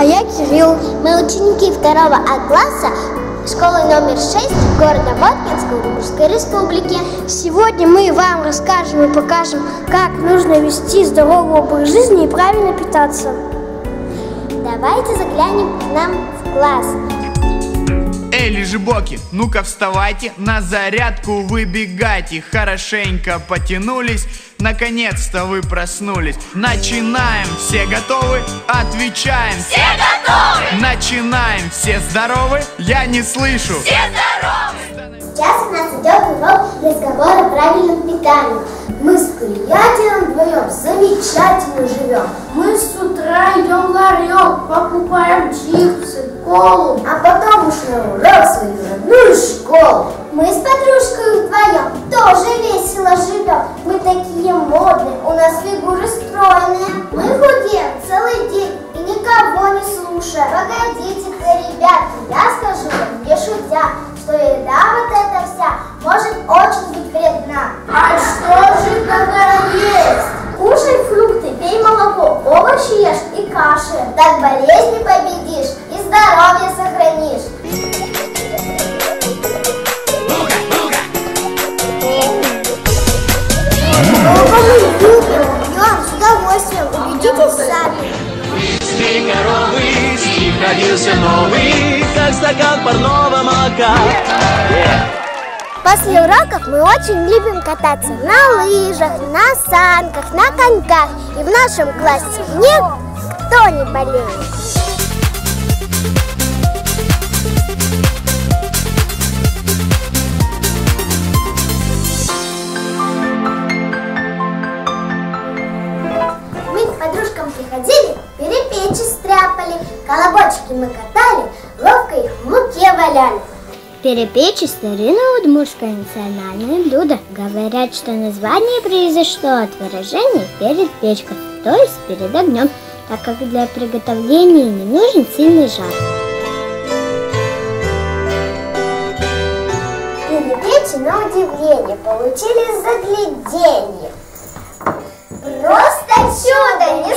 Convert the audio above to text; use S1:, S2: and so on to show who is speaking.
S1: я Кирилл.
S2: Мы ученики 2 класса школы номер 6 города Воткинска Удмуртской республики.
S1: Сегодня мы вам расскажем и покажем, как нужно вести здоровый образ жизни и правильно питаться.
S2: Давайте заглянем к нам в класс.
S3: Эй, лежебоки, ну-ка вставайте, на зарядку выбегайте. Хорошенько потянулись, наконец-то вы проснулись. Начинаем, все готовы? Отвечаем. Все готовы! Начинаем, все здоровы? Я не слышу. Все здоровы!
S2: Сейчас у нас идет урок разговора о правильном питании.
S1: Мы с приятелем вдвоем замечательно живем. Мы с утра идем в ларек, покупаем чипсы, колу, а потом уж на урок свою родную школу.
S2: Мы с подружкой вдвоем тоже весело живем. Мы такие модные, у нас фигуры стройные. Мы худеем целый день и никого не слушаем. Погодите-ка, ребятки, я скажу вам, не шутя, что еда вот эта вся может очень быть вредна.
S1: А что же тогда есть?
S2: Кушай фрукты, пей молоко, овощи ешь и каши. Так болезни победишь и здоровье сохранишь. Мы любим, пьем с удовольствием, убедитесь сами.
S4: Три коровы, стих родился новый, как стакан парного молока.
S2: После уроков мы очень любим кататься на лыжах, на санках, на коньках. И в нашем классе никто не болеет. Мы к подружкам приходили, перепечи стряпали, колобочки мы катали, ловко их в муке валяли.
S5: Перепечь – старинное удмуртское национальное блюдо. Говорят, что название произошло от выражения «перед печкой», то есть перед огнем, так как для приготовления не нужен сильный жар.
S2: Перепечи, на удивление, получились загляденье. Просто чудо, не